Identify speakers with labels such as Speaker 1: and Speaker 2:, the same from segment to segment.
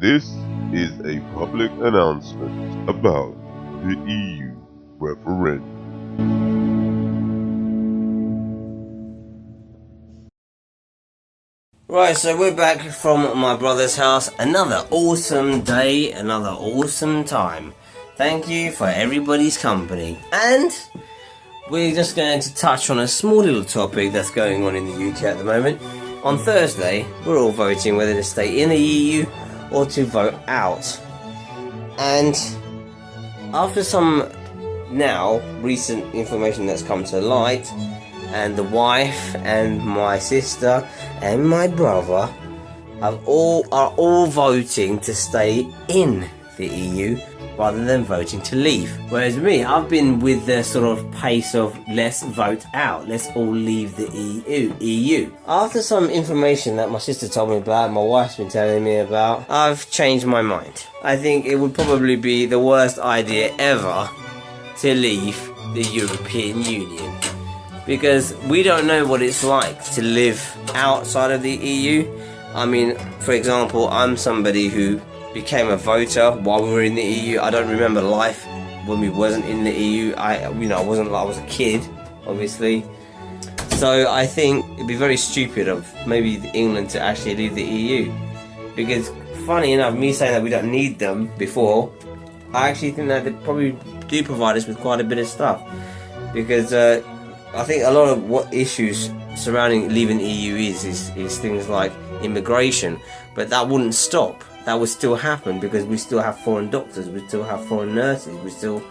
Speaker 1: This is a public announcement about the EU referendum.
Speaker 2: Right, so we're back from my brother's house. Another awesome day, another awesome time. Thank you for everybody's company. And we're just going to touch on a small little topic that's going on in the UK at the moment. On Thursday, we're all voting whether to stay in the EU or to vote out. And after some recent information that's come to light, and the wife and my sister and my brother are all voting to stay in the EU rather than voting to leave. Whereas me, I've been with the sort of pace of let's vote out, let's all leave the EU. After some information that my sister told me about, my wife's been telling me about, I've changed my mind. I think it would probably be the worst idea ever to leave the European Union, because we don't know what it's like to live outside of the EU. I mean, for example, I'm somebody who became a voter while we were in the EU. I don't remember life when we wasn't in the EU. I was a kid, obviously. So I think it'd be very stupid of maybe England to actually leave the EU, because funny enough, me saying that we don't need them before, I actually think that they probably do provide us with quite a bit of stuff, because I think a lot of what issues surrounding leaving the EU is things like immigration, but that wouldn't stop. That would still happen because we still have foreign doctors, we still have foreign nurses, we still,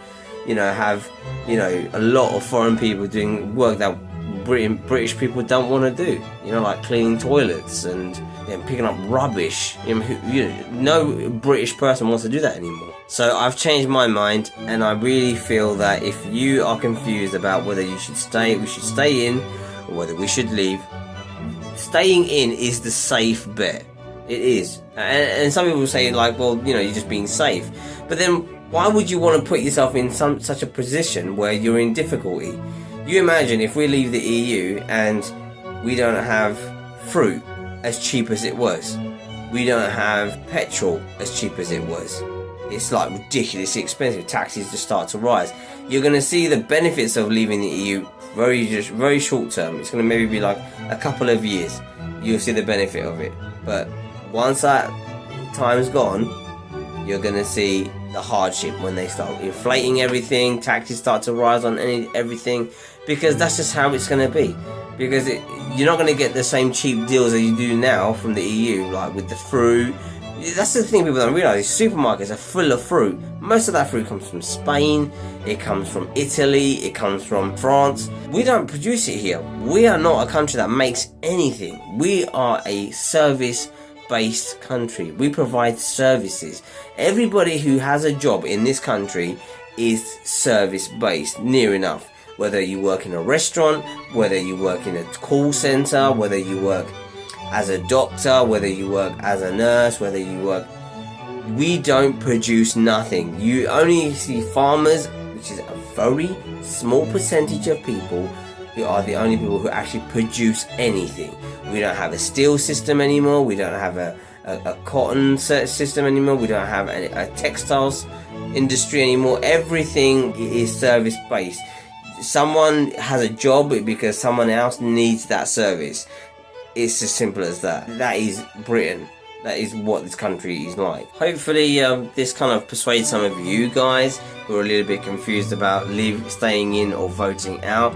Speaker 2: have, a lot of foreign people doing work that British people don't want to do. Like cleaning toilets and picking up rubbish. No British person wants to do that anymore. So I've changed my mind, and I really feel that if you are confused about whether we should stay in, or whether we should leave, staying in is the safe bet. It is. And some people say, like, well, you're just being safe. But then why would you want to put yourself in such a position where you're in difficulty? You imagine if we leave the EU and we don't have fruit as cheap as it was. We don't have petrol as cheap as it was. It's like ridiculously expensive. Taxes just start to rise. You're going to see the benefits of leaving the EU very short term. It's going to maybe be like a couple of years. You'll see the benefit of it. But once that time's gone, you're going to see the hardship when they start inflating everything, taxes start to rise on everything, because that's just how it's going to be. Because you're not going to get the same cheap deals that you do now from the EU, like with the fruit. That's the thing people don't realise, supermarkets are full of fruit. Most of that fruit comes from Spain, it comes from Italy, it comes from France. We don't produce it here. We are not a country that makes anything. We are a service-based country. We provide services. Everybody who has a job in this country is service-based, near enough. Whether you work in a restaurant, whether you work in a call centre, whether you work as a doctor, whether you work as a nurse, we don't produce nothing. You only see farmers, which is a very small percentage of people, who are the only people who actually produce anything. We don't have a steel system anymore, we don't have a cotton system anymore, we don't have a textiles industry anymore. Everything is service based. Someone has a job because someone else needs that service. It's as simple as that. That is Britain. That is what this country is like. Hopefully this kind of persuades some of you guys who are a little bit confused about staying in or voting out.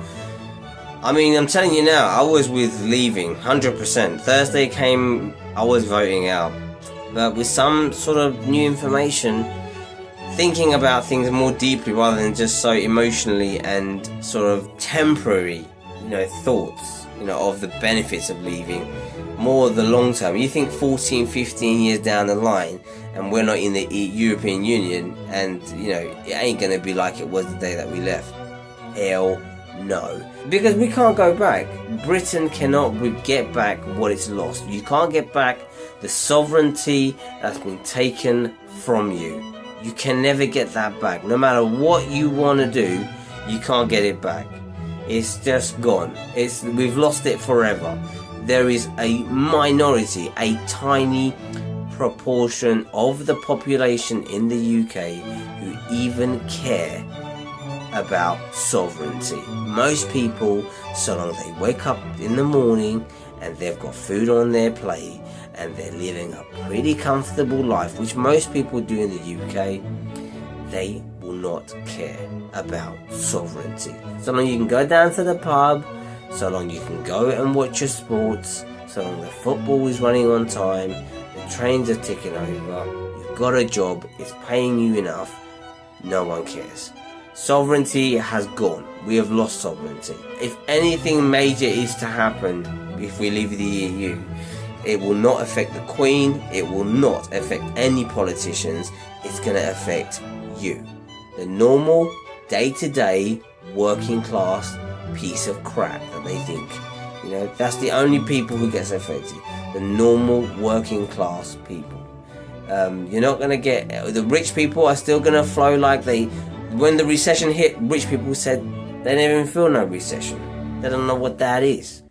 Speaker 2: I mean, I'm telling you now, I was with leaving 100%. Thursday came, I was voting out. But with some sort of new information, thinking about things more deeply rather than just so emotionally and sort of temporary, thoughts, of the benefits of leaving, more the long term. You think 14, 15 years down the line and we're not in the European Union, and it ain't gonna be like it was the day that we left. Hell no. Because we can't go back. Britain cannot get back what it's lost. You can't get back the sovereignty that's been taken from you. You can never get that back. No matter what you want to do, you can't get it back. It's just gone. We've lost it forever. There is a minority, a tiny proportion of the population in the UK who even care about sovereignty. Most people, so long as they wake up in the morning and they've got food on their plate and they're living a pretty comfortable life, which most people do in the UK, they will not care about sovereignty. So long you can go down to the pub, so long you can go and watch your sports, so long the football is running on time, the trains are ticking over, you've got a job, it's paying you enough, no one cares. Sovereignty has gone. We have lost sovereignty. If anything major is to happen if we leave the EU, it will not affect the Queen, it will not affect any politicians, it's going to affect you. The normal, day-to-day, working class piece of crap that they think. You know, that's the only people who gets affected. The normal, working class people. You're not going to get... The rich people are still going to flow like they... When the recession hit, rich people said they never even feel no recession. They don't know what that is.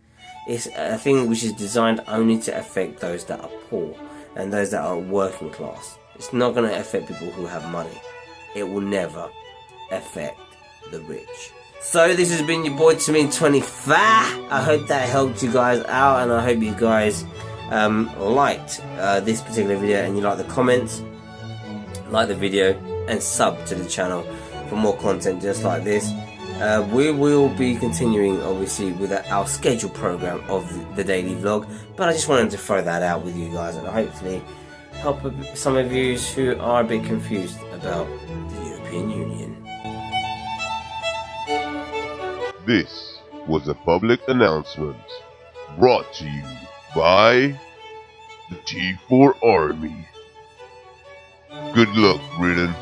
Speaker 2: It's a thing which is designed only to affect those that are poor and those that are working class. It's not going to affect people who have money. It will never affect the rich. So this has been your boy Tamin25. I hope that helped you guys out, and I hope you guys liked this particular video and you like the comments, like the video, and sub to the channel for more content just like this. We will be continuing obviously with our scheduled program of the daily vlog, but I just wanted to throw that out with you guys and hopefully help some of you who are a bit confused about the European Union.
Speaker 1: This was a public announcement brought to you by the T4 Army. Good luck, Britain.